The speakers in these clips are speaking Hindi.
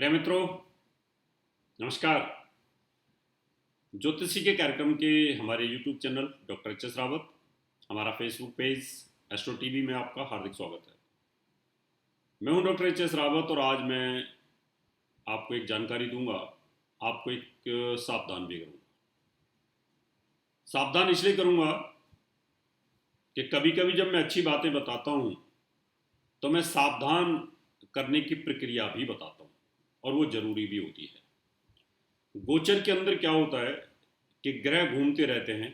प्रिय मित्रों, नमस्कार। ज्योतिषी के कार्यक्रम के हमारे YouTube channel doctor HS. Rawat, हमारा फेसबुक पेज एस्ट्रो टीवी में आपका हार्दिक स्वागत है। मैं हूं डॉक्टर एच.एस. रावत और आज मैं आपको एक जानकारी दूंगा, आपको एक सावधान भी करूंगा। सावधान इसलिए करूंगा कि कभी कभी जब मैं अच्छी बातें बताता हूं तो मैं सावधान करने की प्रक्रिया भी बताता हूं और वो जरूरी भी होती है। गोचर के अंदर क्या होता है कि ग्रह घूमते रहते हैं।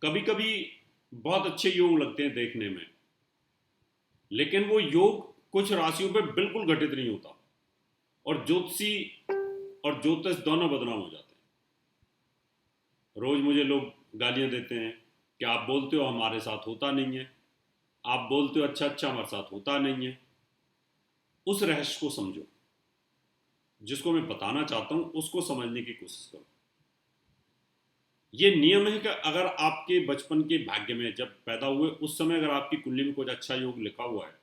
कभी कभी बहुत अच्छे योग लगते हैं देखने में, लेकिन वो योग कुछ राशियों पे बिल्कुल घटित नहीं होता और ज्योतिषी और ज्योतिष दोनों बदनाम हो जाते हैं। रोज मुझे लोग गालियां देते हैं कि आप बोलते हो हमारे साथ होता नहीं है, आप बोलते हो अच्छा अच्छा हमारे साथ होता नहीं है। उस रहस्य को समझो, जिसको मैं बताना चाहता हूं उसको समझने की कोशिश करो। ये नियम है कि अगर आपके बचपन के भाग्य में जब पैदा हुए उस समय अगर आपकी कुंडली में कुछ अच्छा योग लिखा हुआ है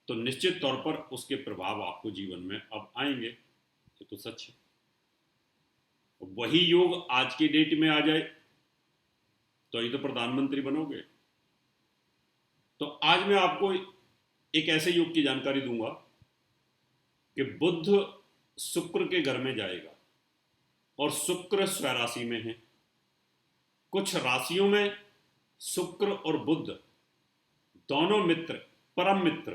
तो निश्चित तौर पर उसके प्रभाव आपको जीवन में अब आएंगे। ये तो सच है। वही योग आज की डेट में आ जाए तो ये तो प्रधानमंत्री बनोगे। तो आज मैं आपको एक ऐसे योग की जानकारी दूंगा कि बुध शुक्र के घर में जाएगा और शुक्र स्वराशि में है। कुछ राशियों में शुक्र और बुध दोनों मित्र, परम मित्र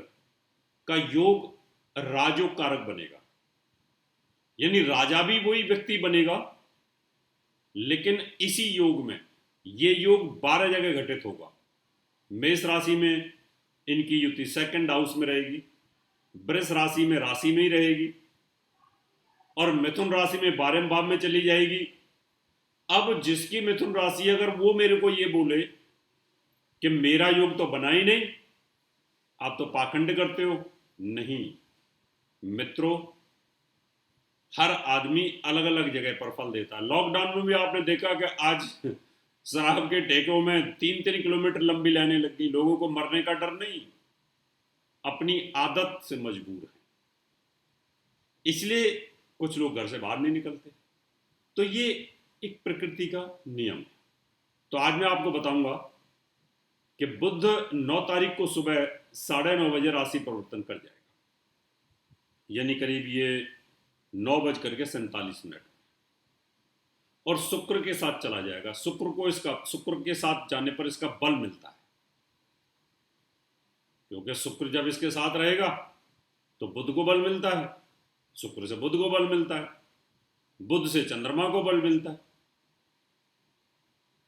का योग राजयोग कारक बनेगा, यानी राजा भी वही व्यक्ति बनेगा। लेकिन इसी योग में ये योग 12 जगह घटित होगा। मेष राशि में इनकी युति सेकंड हाउस में रहेगी, वृष राशि में ही रहेगी और मिथुन राशि में 12वें भाव में चली जाएगी। अब जिसकी मिथुन राशि अगर वो मेरे को ये बोले कि मेरा योग तो बना ही नहीं, आप तो पाखंड करते हो, नहीं मित्रों, हर आदमी अलग अलग जगह पर फल देता है। लॉकडाउन में भी आपने देखा कि आज शराब के ठेकों में 3-3 किलोमीटर लंबी लाइनें लग गई। लोगों को मरने का डर नहीं, अपनी आदत से मजबूर है, इसलिए कुछ लोग घर से बाहर नहीं निकलते। तो ये एक प्रकृति का नियम है। तो आज मैं आपको बताऊंगा कि बुध 9 तारीख को सुबह 9:30 बजे राशि परिवर्तन कर जाएगा, यानी करीब ये 9:47 और शुक्र के साथ चला जाएगा। शुक्र के साथ जाने पर इसका बल मिलता है, क्योंकि शुक्र जब इसके साथ रहेगा तो बुध को बल मिलता है, शुक्र से बुध को बल मिलता है, बुध से चंद्रमा को बल मिलता है।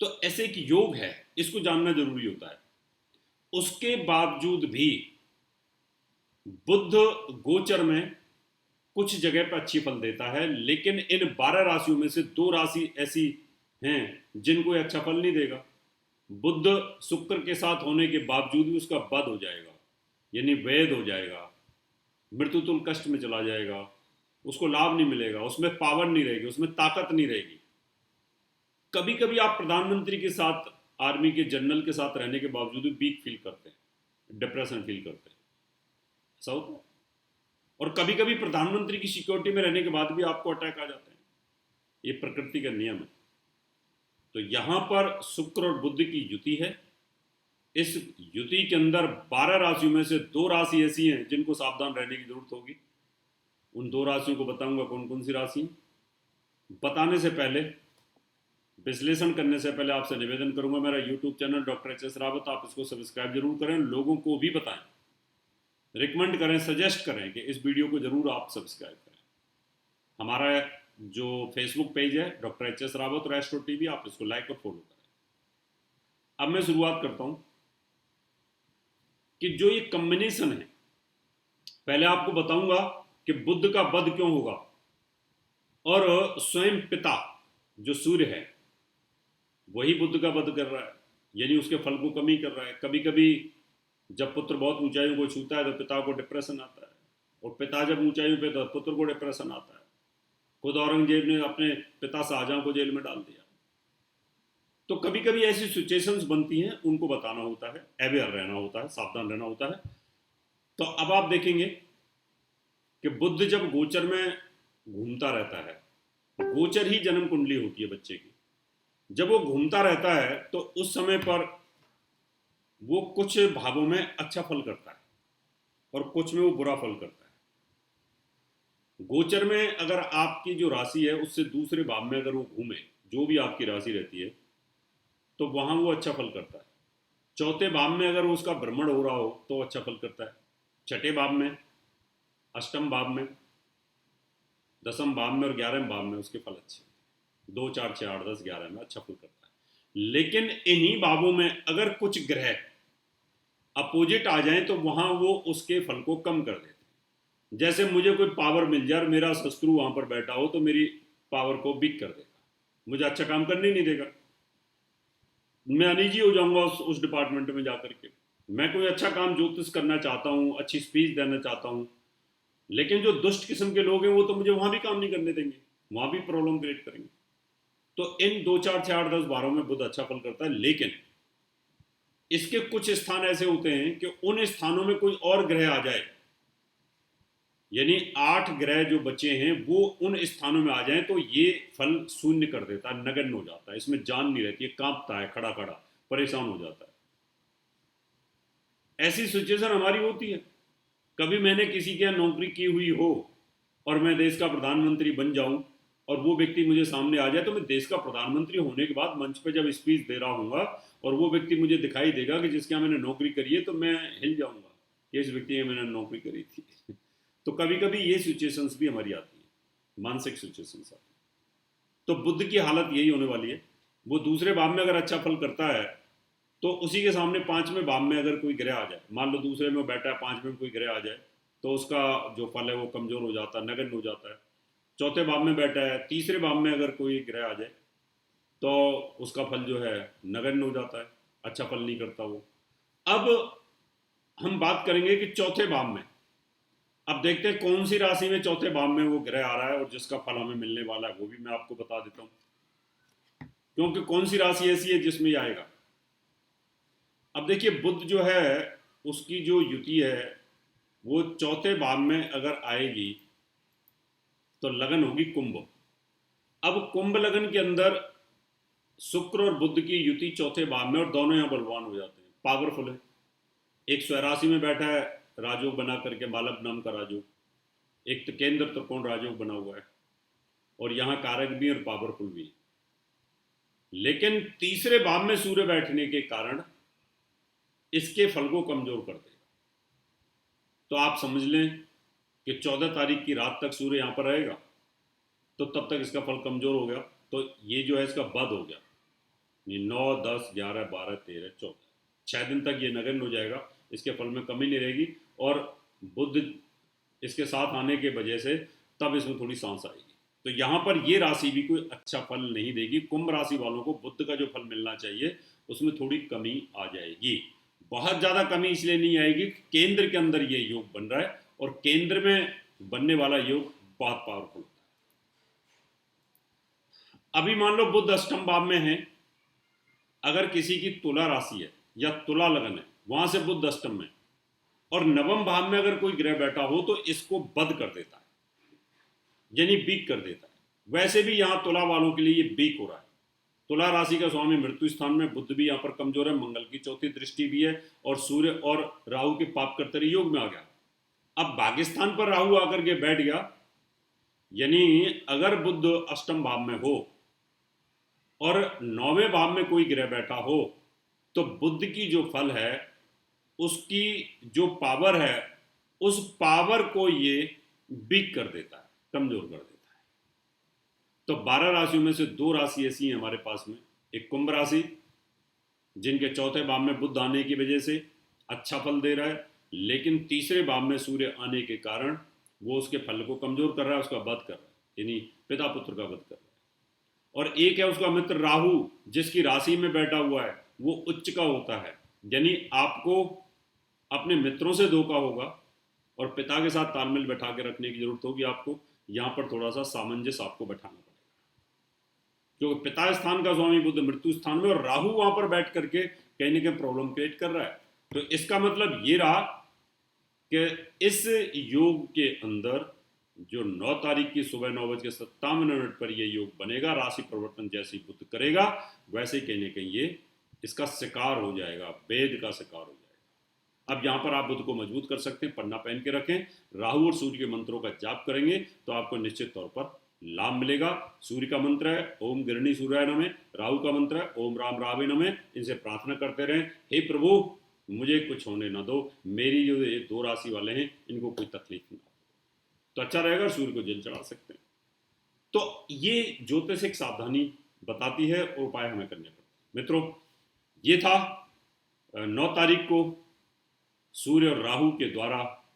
तो ऐसे एक योग है, इसको जानना जरूरी होता है। उसके बावजूद भी बुध गोचर में कुछ जगह पर अच्छी फल देता है, लेकिन इन 12 राशियों में से 2 राशि ऐसी हैं जिनको अच्छा फल नहीं देगा। बुध शुक्र के साथ होने के बावजूद भी उसका वध हो जाएगा, यानी वैध हो जाएगा, मृत्युतुल कष्ट में चला जाएगा, उसको लाभ नहीं मिलेगा, उसमें पावर नहीं रहेगी, उसमें ताकत नहीं रहेगी। कभी कभी आप प्रधानमंत्री के साथ, आर्मी के जनरल के साथ रहने के बावजूद भी वीक फील करते हैं, डिप्रेशन फील करते हैं, ऐसा होता है। और कभी कभी प्रधानमंत्री की सिक्योरिटी में रहने के बाद भी आपको अटैक आ जाते हैं। ये प्रकृति का नियम है। तो यहां पर शुक्र और बुध की युति है। इस युति के अंदर 12 राशियों में से 2 राशि ऐसी हैं जिनको सावधान रहने की जरूरत होगी। उन 2 राशियों को बताऊंगा कौन कौन सी राशि। बताने से पहले, विश्लेषण करने से पहले आपसे निवेदन करूंगा, मेरा YouTube channel doctor HS. Rawat, आप इसको सब्सक्राइब जरूर करें, लोगों को भी बताएं, रिकमेंड करें, सजेस्ट करें कि इस वीडियो को जरूर आप सब्सक्राइब करें। हमारा जो फेसबुक पेज है डॉक्टर एच.एस. रावत और एस्ट्रो टीवी, आप इसको लाइक और फॉलो करें। अब मैं शुरुआत करता हूं कि जो ये कॉम्बिनेशन है, पहले आपको बताऊंगा कि बुध का वध क्यों होगा और स्वयं पिता जो सूर्य है वही बुध का वध कर रहा है, यानी उसके फल को कमी कर रहा है। कभी कभी जब पुत्र बहुत ऊंचाइयों को छूता है तो पिता को डिप्रेशन आता है, और पिता जब ऊंचाइयों पे तो पुत्र को डिप्रेशन आता है। खुद औरंगजेब ने अपने पिता शाहजहां को जेल में डाल दिया। तो कभी कभी ऐसी सिचुएशंस बनती हैं, उनको बताना होता है, अवेयर रहना होता है, सावधान रहना होता है। तो अब आप देखेंगे कि बुध जब गोचर में घूमता रहता है। गोचर ही जन्म कुंडली होती है बच्चे की। जब वो घूमता रहता है तो उस समय पर वो कुछ भावों में अच्छा फल करता है और कुछ में वो बुरा फल करता है। गोचर में अगर आपकी जो राशि है उससे दूसरे भाव में अगर वो घूमे, जो भी आपकी राशि रहती है, तो वहां वो अच्छा फल करता है। चौथे भाव में अगर उसका भ्रमण हो रहा हो तो अच्छा फल करता है। छठे भाव में, अष्टम भाव में, दसम भाव में और 11वें भाव में उसके फल अच्छे, 2 4 6 8 10 11 में अच्छा फल करता है। लेकिन इन्हीं भावों में अगर कुछ ग्रह अपोजिट आ जाए तो वहां वो उसके फल को कम कर देते हैं। जैसे मुझे कोई पावर मिल जाए और मेरा शत्रु वहां पर बैठा हो तो मेरी पावर को वीक कर देगा, मुझे अच्छा काम करने नहीं देगा, मैं अनिजी हो जाऊंगा उस डिपार्टमेंट में जाकर के। मैं कोई अच्छा काम ज्योतिष करना चाहता हूँ, अच्छी स्पीच देना चाहता हूँ, लेकिन जो दुष्ट किस्म के लोग हैं वो तो मुझे वहां भी काम नहीं करने देंगे, वहां भी प्रॉब्लम क्रिएट करेंगे। तो इन 2 4 6 8 10 12 में बुध अच्छा फल करता है। लेकिन इसके कुछ स्थान ऐसे होते हैं कि उन स्थानों में कोई और ग्रह आ जाए, यानी 8 ग्रह जो बचे हैं वो उन स्थानों में आ जाए तो ये फल शून्य कर देता है, नगण्य हो जाता है, इसमें जान नहीं रहती है, कांपता है, खड़ा खड़ा परेशान हो जाता है। ऐसी सिचुएशन हमारी होती है। कभी मैंने किसी के यहाँ नौकरी की हुई हो और मैं देश का प्रधानमंत्री बन जाऊं और वो व्यक्ति मुझे सामने आ जाए, तो मैं देश का प्रधानमंत्री होने के बाद मंच पे जब स्पीच दे रहा हूँगा और वो व्यक्ति मुझे दिखाई देगा कि जिसके यहाँ मैंने नौकरी करी है, तो मैं हिल जाऊंगा कि इस व्यक्ति ने मैंने नौकरी करी थी। तो कभी कभी ये सिचुएशंस भी हमारी आती है, मानसिक सिचुएशंस आती है। तो बुद्ध की हालत यही होने वाली है। वो दूसरे भाव में अगर अच्छा फल करता है तो उसी के सामने 5वें भाव में अगर कोई ग्रह आ जाए, मान लो दूसरे में बैठा है, 5वें में कोई ग्रह आ जाए, तो उसका जो फल है वो कमजोर हो जाता है, नगण्य हो जाता है। चौथे भाव में बैठा है, तीसरे भाव में अगर कोई ग्रह आ जाए तो उसका फल जो है नगण्य हो जाता है, अच्छा फल नहीं करता वो। अब हम बात करेंगे कि चौथे भाव में, अब देखते हैं कौन सी राशि में चौथे भाव में वो ग्रह आ रहा है और जिसका फल हमें मिलने वाला है वो भी मैं आपको बता देता हूं, क्योंकि कौन सी राशि ऐसी है जिसमें ये आएगा। अब देखिए, बुध जो है उसकी जो युति है वो चौथे भाव में अगर आएगी तो लगन होगी कुंभ। अब कुंभ लगन के अंदर शुक्र और बुध की युति चौथे भाव में, और दोनों यहां बलवान हो जाते हैं, पावरफुल है। एक स्वराशि में बैठा है राजयोग बना करके, बालक नाम का राजयोग, एक तो केंद्र त्रिकोण राजयोग बना हुआ है, और यहां कारक भी और पावरफुल भी। लेकिन तीसरे भाव में सूर्य बैठने के कारण इसके फल को कमजोर कर देगा। तो आप समझ लें कि 14 तारीख की रात तक सूर्य यहां पर रहेगा, तो तब तक इसका फल कमजोर हो गया, तो ये जो है इसका बद हो गया। 9 10 11 12 13 14, 6 दिन तक ये नगण्य हो जाएगा, इसके फल में कमी नहीं रहेगी। और बुध इसके साथ आने के वजह से तब इसमें थोड़ी सांस आएगी। तो यहाँ पर ये राशि भी कोई अच्छा फल नहीं देगी। कुंभ राशि वालों को बुध का जो फल मिलना चाहिए उसमें थोड़ी कमी आ जाएगी। बहुत ज़्यादा कमी इसलिए नहीं आएगी, केंद्र के अंदर ये योग बन रहा है, और केंद्र में बनने वाला योग बहुत पावरफुल होता है। अभी मान लो बुध अष्टम भाव में है, अगर किसी की तुला राशि है या तुला लगन है, वहां से बुध अष्टम में, और नवम भाव में अगर कोई ग्रह बैठा हो तो इसको बद कर देता है, यानी वीक कर देता है। वैसे भी यहां तुला वालों के लिए ये वीक हो रहा है। तुला राशि का स्वामी मृत्यु स्थान में, बुध भी यहां पर कमजोर है, मंगल की चौथी दृष्टि भी है, और सूर्य और राहु के पाप कर्तरी योग में आ गया। अब भाग्यस्थान पर राहु आकर के बैठ गया, यानी अगर बुध अष्टम भाव में हो और 9वें भाव में कोई ग्रह बैठा हो तो बुध की जो फल है उसकी जो पावर है उस पावर को ये वीक कर देता है, कमजोर कर देता है। तो 12 राशियों में से 2 राशि ऐसी हैं हमारे पास में, एक कुंभ राशि जिनके चौथे भाव में बुध आने की वजह से अच्छा फल दे रहा है, लेकिन तीसरे भाव में सूर्य आने के कारण वो उसके फल को कमजोर कर रहा है, उसका वध कर रहा है, यानी पिता पुत्र का वध कर रहा है। और एक है उसका मित्र राहु, जिसकी राशि में बैठा हुआ है, वो उच्च का होता है, यानी आपको अपने मित्रों से धोखा होगा और पिता के साथ तालमेल बैठा के रखने की जरूरत होगी। आपको यहां पर थोड़ा सा सामंजस्य आपको बैठाना पड़ेगा, क्योंकि पिता स्थान का स्वामी बुध मृत्यु स्थान में, और राहु वहां पर बैठ करके कहीं ना कहीं प्रॉब्लम क्रिएट कर रहा है। तो इसका मतलब ये रहा कि इस योग के अंदर जो 9 तारीख की सुबह 9:57 पर ये योग बनेगा, राशि परिवर्तन जैसे ही बुध करेगा वैसे ही कहीं ना कहीं ये इसका शिकार हो जाएगा, वेद का शिकार हो जाएगा। अब यहाँ पर आप बुध को मजबूत कर सकते हैं, पन्ना पहन के रखें, राहु और सूर्य के मंत्रों का जाप करेंगे तो आपको निश्चित तौर पर लाभ मिलेगा। सूर्य का मंत्र है ओम गिरणी सूर्याय नमः, राहु का मंत्र है ओम राम रावे नमः। इनसे प्रार्थना करते रहें, हे प्रभु मुझे कुछ होने ना दो, मेरी जो ये 2 राशि वाले हैं इनको कोई तकलीफ ना हो, तो अच्छा रहेगा। सूर्य को जल चढ़ा सकते हैं। तो ये ज्योतिषिक सावधानी बताती है और उपाय हमें करने पड़ते। मित्रों, ये था 9 तारीख को सूर्य और राहु के द्वारा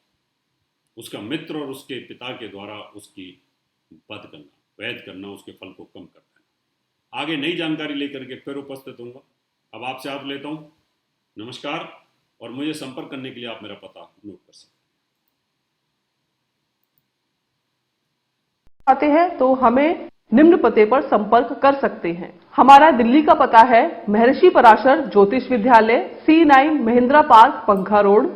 उसका मित्र और उसके पिता के द्वारा उसकी वध करना, वैध करना, उसके फल को कम कर देना। आगे नई जानकारी लेकर के फिर उपस्थित होऊंगा। अब आपसे हाथ लेता हूं, नमस्कार। और मुझे संपर्क करने के लिए आप मेरा पता नोट कर सकते आते हैं तो हमें निम्न पते पर संपर्क कर सकते हैं। हमारा दिल्ली का पता है महर्षि पराशर ज्योतिष विद्यालय, C9 महिंद्रा पार्क, पंखा रोड,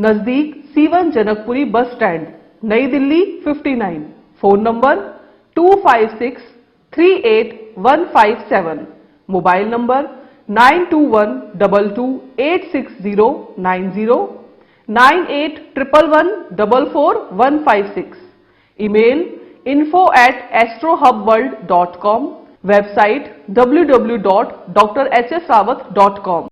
नजदीक C1 जनकपुरी बस स्टैंड, नई Delhi 59। Phone number 25638157, mobile number 9212286090, 9811144156, email info@astrohubworld.com, website www.drhsrawat.com।